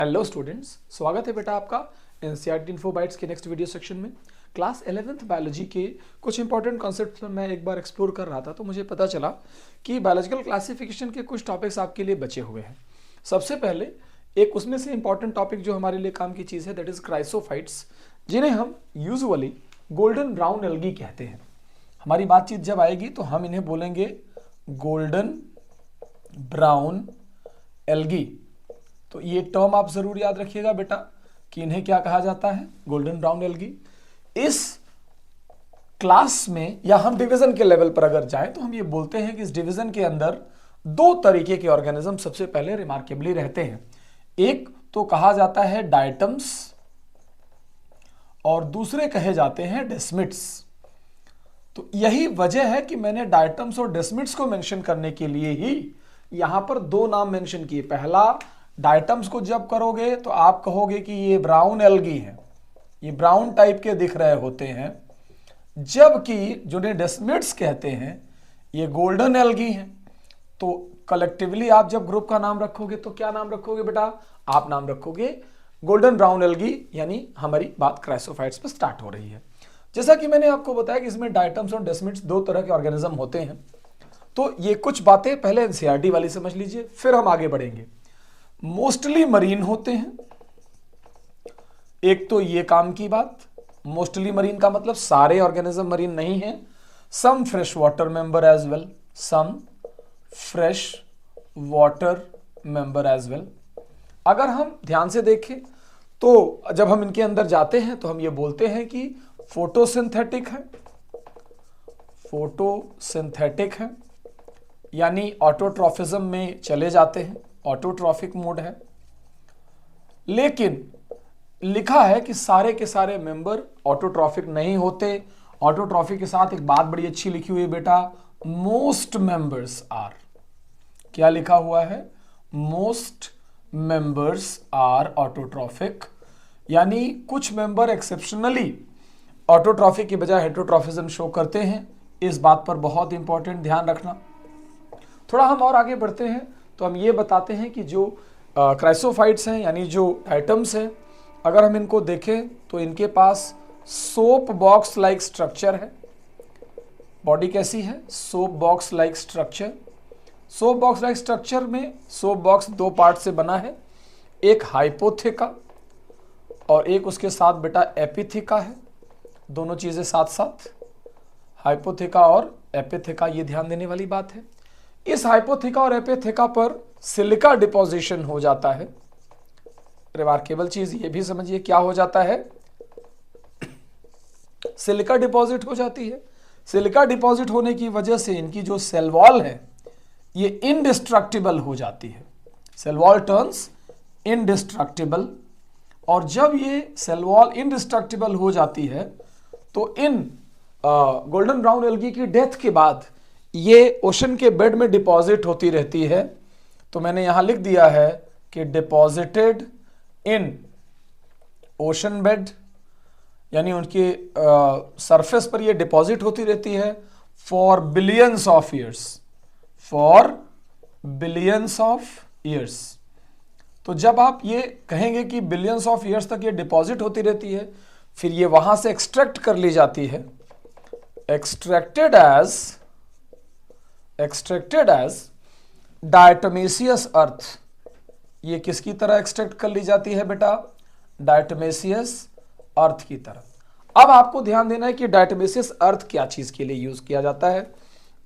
Hello students, स्वागत है बेटा आपका एनसीईआरटी इन्फो बाइट्स के नेक्स्ट वीडियो सेक्शन में। क्लास 11th बायोलॉजी के कुछ इंपॉर्टेंट कॉन्सेप्ट्स मैं एक बार एक्सप्लोर कर रहा था तो मुझे पता चला कि बायोलॉजिकल क्लासिफिकेशन के कुछ टॉपिक्स आपके लिए बचे हुए हैं। सबसे पहले एक उसमें से इंपॉर्टेंट टॉपिक जो हमारे लिए काम की चीज़ है दैट इज़ क्राइसोफाइट्स, जिन्हें हम यूजुअली गोल्डन ब्राउन एल्गी कहते हैं। हमारी बातचीत जब आएगी तो हम इन्हें बोलेंगे गोल्डन ब्राउन एल्गी। तो ये टर्म आप जरूर याद रखिएगा बेटा कि इन्हें क्या कहा जाता है, गोल्डन ब्राउन एल्गी। इस क्लास में या हम डिवीजन के लेवल पर अगर जाएं तो हम ये बोलते हैं कि इस डिवीजन के अंदर दो तरीके के ऑर्गेनिज्म सबसे पहले रिमार्केबली रहते हैं। एक तो कहा जाता है डायटम्स और दूसरे कहे जाते हैं डेस्मिड्स। तो यही वजह है कि मैंने डायटम्स और डेस्मिड्स को मेंशन करने के लिए ही यहां पर दो नाम मेंशन किए। पहला, डायटम्स को जब करोगे तो आप कहोगे कि ये ब्राउन एल्गी है, ये ब्राउन टाइप के दिख रहे होते हैं, जबकि जिन्हें डेस्मिड्स कहते हैं ये गोल्डन एल्गी हैं। तो कलेक्टिवली आप जब ग्रुप का नाम रखोगे तो क्या नाम रखोगे बेटा, आप नाम रखोगे गोल्डन ब्राउन एल्गी, यानी हमारी बात क्राइसोफाइट्स पर स्टार्ट हो रही है। जैसा कि मैंने आपको बताया कि इसमें डायटम्स और डेस्मिड्स दो तरह के ऑर्गेनिज्म होते हैं। तो ये कुछ बातें पहले एनसीईआरटी वाली समझ लीजिए, फिर हम आगे बढ़ेंगे। मोस्टली मरीन होते हैं, एक तो ये काम की बात। मोस्टली मरीन का मतलब सारे ऑर्गेनिज्म मरीन नहीं है। Some fresh water member as well, some fresh water member as well. अगर हम ध्यान से देखें तो जब हम इनके अंदर जाते हैं तो हम ये बोलते हैं कि फोटोसिंथेटिक है, फोटोसिंथेटिक है, यानी ऑटोट्रॉफिज्म में चले जाते हैं, ऑटोट्रॉफिक मोड है। लेकिन लिखा है कि सारे के सारे मेंबर ऑटोट्रॉफिक नहीं होते। ऑटोट्रॉफिक के साथ एक बात बड़ी अच्छी लिखी हुई है बेटा, मोस्ट मेंबर्स आर। क्या लिखा हुआ है, मोस्ट मेंबर्स आर ऑटोट्रॉफिक, यानी कुछ मेंबर एक्सेप्शनली ऑटोट्रॉफिक की बजाय हेटरोट्रॉफिज्म शो करते हैं। इस बात पर बहुत इंपॉर्टेंट ध्यान रखना। थोड़ा हम और आगे बढ़ते हैं तो हम ये बताते हैं कि जो क्राइसोफाइट्स हैं यानी जो आइटम्स हैं, अगर हम इनको देखें तो इनके पास सोप बॉक्स लाइक स्ट्रक्चर है। बॉडी कैसी है, soap box like structure. Soap box like structure में सोप बॉक्स दो पार्ट से बना है, एक हाइपोथेका और एक उसके साथ बेटा एपिथेका है। दोनों चीजें साथ साथ, हाइपोथेका और एपिथेका, ये ध्यान देने वाली बात है। इस हाइपोथेका और एपिथेका पर सिलिका डिपोजिशन हो जाता है। रिमार्केबल चीज ये भी समझिए क्या हो जाता है, सिलिका डिपॉजिट हो जाती है। सिलिका डिपॉजिट होने की वजह से इनकी जो सेल वॉल है ये इनडिस्ट्रक्टिबल हो जाती है। सेल वॉल टर्न्स इनडिस्ट्रक्टिबल, और जब ये सेल वॉल इनडिस्ट्रक्टिबल हो जाती है तो इन गोल्डन ब्राउन एल्गी की डेथ के बाद ये ओशन के बेड में डिपॉजिट होती रहती है। तो मैंने यहां लिख दिया है कि डिपॉजिटेड इन ओशन बेड, यानी उनके सरफेस पर ये डिपॉजिट होती रहती है for billions of years, for billions of years. तो जब आप ये कहेंगे कि बिलियंस ऑफ ईयर्स तक ये डिपॉजिट होती रहती है, फिर ये वहां से एक्सट्रैक्ट कर ली जाती है, एक्सट्रैक्टेड एज डायटमेसियस अर्थ। ये किसकी तरह एक्सट्रैक्ट कर ली जाती है बेटा, डायटमेसियस अर्थ की तरह। अब आपको ध्यान देना है कि डायटमेसियस अर्थ क्या चीज के लिए यूज किया जाता है।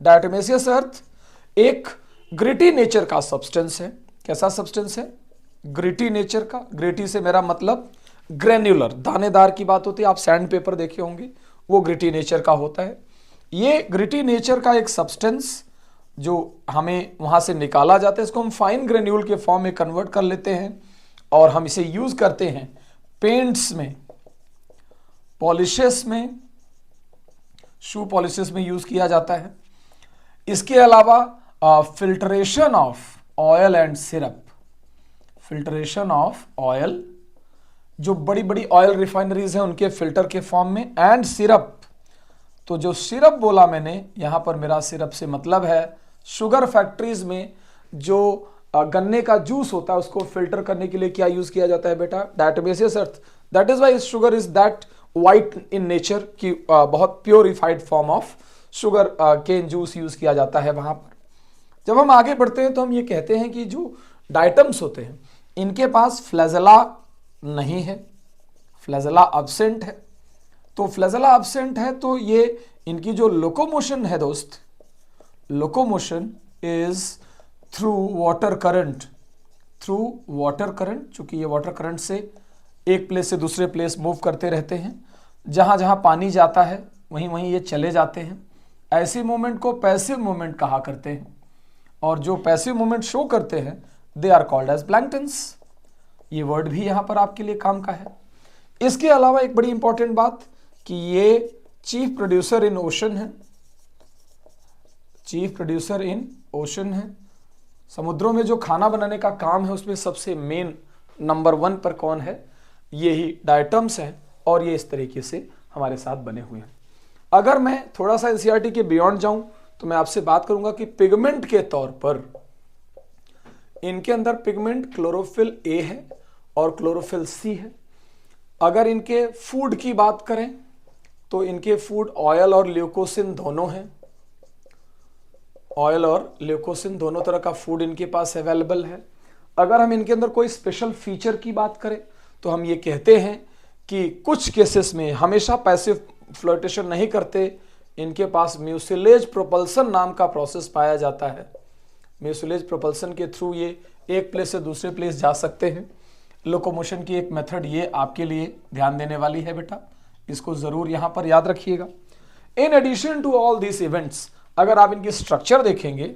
डायटमेसियस अर्थ एक ग्रिटी नेचर का सब्सटेंस है। कैसा सब्सटेंस है, ग्रिटी नेचर का। ग्रिटी से मेरा मतलब ग्रेन्युलर, दानेदार की बात होती है। आप सैंड पेपर देखे होंगे, वो ग्रिटी नेचर का होता है। ये ग्रिटी नेचर का एक सब्सटेंस जो हमें वहां से निकाला जाता है, इसको हम फाइन ग्रेन्यूल के फॉर्म में कन्वर्ट कर लेते हैं और हम इसे यूज करते हैं पेंट्स में, पॉलिशेस में, शू पॉलिशेस में यूज किया जाता है। इसके अलावा filtration of oil and syrup, filtration of oil, जो बड़ी बड़ी ऑयल रिफाइनरीज हैं उनके फिल्टर के फॉर्म में, एंड सिरप। तो जो सिरप बोला मैंने, यहां पर मेरा सिरप से मतलब है शुगर फैक्ट्रीज में जो गन्ने का जूस होता है उसको फिल्टर करने के लिए क्या यूज किया जाता है बेटा, diatomaceous earth. That is why sugar is that white in nature की बहुत purified form of sugar cane juice use किया जाता है वहां पर। जब हम आगे बढ़ते हैं तो हम ये कहते हैं कि जो डाइटम्स होते हैं इनके पास फ्लैजेला नहीं है, फ्लैजेला अब्सेंट है। तो फ्लैजेला अब्सेंट है तो ये इनकी जो लोकोमोशन है दोस्त, locomotion is through water current, through water current, चूंकि ये वाटर करंट से एक प्लेस से दूसरे प्लेस मूव करते रहते हैं, जहां जहां पानी जाता है वहीं वहीं ये चले जाते हैं। ऐसी मूवमेंट को पैसिव मूवमेंट कहा करते हैं, और जो पैसिव मूवमेंट शो करते हैं they are called as planktons. ये वर्ड भी यहां पर आपके लिए काम का है। इसके अलावा एक बड़ी इंपॉर्टेंट बात कि ये चीफ प्रोड्यूसर इन ओशन है, चीफ प्रोड्यूसर इन ओशन है। समुद्रों में जो खाना बनाने का काम है उसमें सबसे मेन नंबर 1 पर कौन है, यही डायटम्स है, और ये इस तरीके से हमारे साथ बने हुए हैं। अगर मैं थोड़ा सा एनसीईआरटी के बियॉन्ड जाऊं तो मैं आपसे बात करूंगा कि पिगमेंट के तौर पर इनके अंदर पिगमेंट क्लोरोफिल ए है और क्लोरोफिल सी है। अगर इनके फूड की बात करें तो इनके फूड ऑयल और ल्यूकोसिन दोनों हैं, ऑयल और ल्यूकोसिन दोनों तरह का फूड इनके पास अवेलेबल है। अगर हम इनके अंदर कोई स्पेशल फीचर की बात करें तो हम ये कहते हैं कि कुछ केसेस में हमेशा पैसिव फ्लोटेशन नहीं करते, इनके पास म्यूसिलेज प्रोपल्सन नाम का प्रोसेस पाया जाता है। म्यूसिलेज प्रोपल्सन के थ्रू ये एक प्लेस से दूसरे प्लेस जा सकते हैं। लोकोमोशन की एक मेथड ये आपके लिए ध्यान देने वाली है बेटा, इसको जरूर यहां पर याद रखिएगा। In addition to all this events, अगर आप इनकी स्ट्रक्चर देखेंगे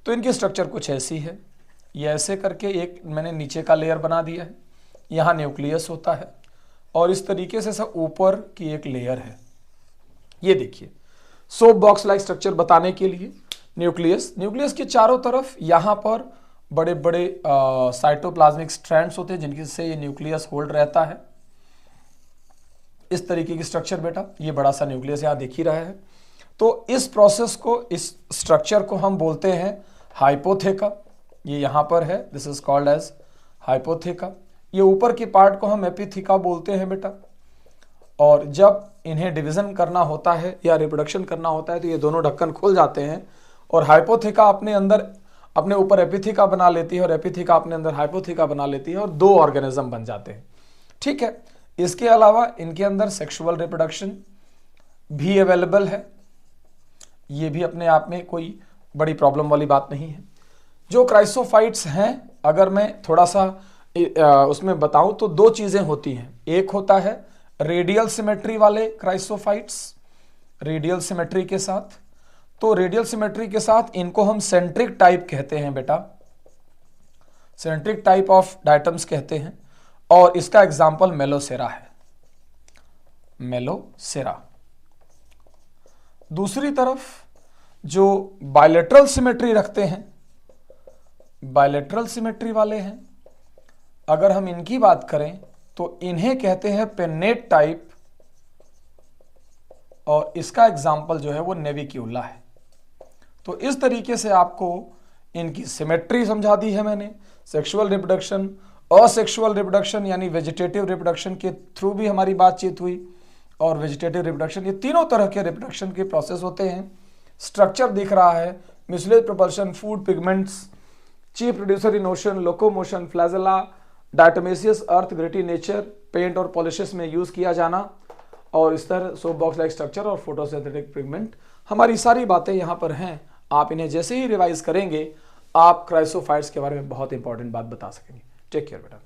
तो इनकी स्ट्रक्चर कुछ ऐसी है। ये ऐसे करके एक मैंने नीचे का लेयर बना दिया है, यहाँ न्यूक्लियस होता है, और इस तरीके से सब ऊपर की एक लेयर है। ये देखिए सोप बॉक्स लाइक स्ट्रक्चर बताने के लिए न्यूक्लियस, न्यूक्लियस के चारों तरफ यहाँ पर बड़े बड़े साइटोप्लाज्मिक स्ट्रैंड्स होते हैं जिनकी से ये न्यूक्लियस होल्ड रहता है। इस तरीके की स्ट्रक्चर बेटा, ये बड़ा सा न्यूक्लियस यहाँ देख ही रहा है। तो इस प्रोसेस को, इस स्ट्रक्चर को हम बोलते हैं हाइपोथेका। ये यहाँ पर है, दिस इज कॉल्ड एज हाइपोथेका। ये ऊपर की पार्ट को हम एपिथेका बोलते हैं बेटा। और जब इन्हें डिवीजन करना होता है या रिप्रोडक्शन करना होता है तो ये दोनों ढक्कन खुल जाते हैं और हाइपोथेका अपने अंदर अपने ऊपर एपिथेका बना लेती है और एपिथेका अपने अंदर हाइपोथेका बना लेती है और 2 ऑर्गेनिज्म बन जाते हैं। ठीक है, इसके अलावा इनके अंदर सेक्सुअल रिप्रोडक्शन भी अवेलेबल है। ये भी अपने आप में कोई बड़ी प्रॉब्लम वाली बात नहीं है। जो क्राइसोफाइट्स हैं, अगर मैं थोड़ा सा उसमें बताऊं तो 2 चीजें होती हैं। एक होता है रेडियल सिमेट्री वाले क्राइसोफाइट्स, रेडियल सिमेट्री के साथ, तो रेडियल सिमेट्री के साथ इनको हम सेंट्रिक टाइप कहते हैं बेटा, सेंट्रिक टाइप ऑफ डायटम्स कहते हैं। और इसका एग्जाम्पल मेलोसेरा है, मेलोसेरा। दूसरी तरफ जो बायलेटरल सिमेट्री रखते हैं, बायलेटरल सिमेट्री वाले हैं, अगर हम इनकी बात करें तो इन्हें कहते हैं पेन्नेट टाइप, और इसका एग्जाम्पल जो है वो नेविक्यूला है। तो इस तरीके से आपको इनकी सिमेट्री समझा दी है मैंने। सेक्सुअल रिप्रोडक्शन, असेक्सुअल रिप्रोडक्शन यानी वेजिटेटिव रिप्रोडक्शन के थ्रू भी हमारी बातचीत हुई, और वेजिटेटिव रिप्रोडक्शन, ये तीनों तरह के रिप्रोडक्शन के प्रोसेस होते हैं। स्ट्रक्चर दिख रहा है, mucilage propulsion, food, pigments, chief producer in ocean, locomotion, flagella, diatomaceous, earth, gritty nature, paint और पॉलिशेस में यूज किया जाना, और इस तरह सोप बॉक्स लाइक स्ट्रक्चर और फोटोसिंथेटिक पिगमेंट। हमारी सारी बातें यहाँ पर हैं। आप इन्हें जैसे ही रिवाइज करेंगे आप क्राइसोफाइट्स के बारे में बहुत इंपॉर्टेंट बात बता सकेंगे। टेक केयर बेटा।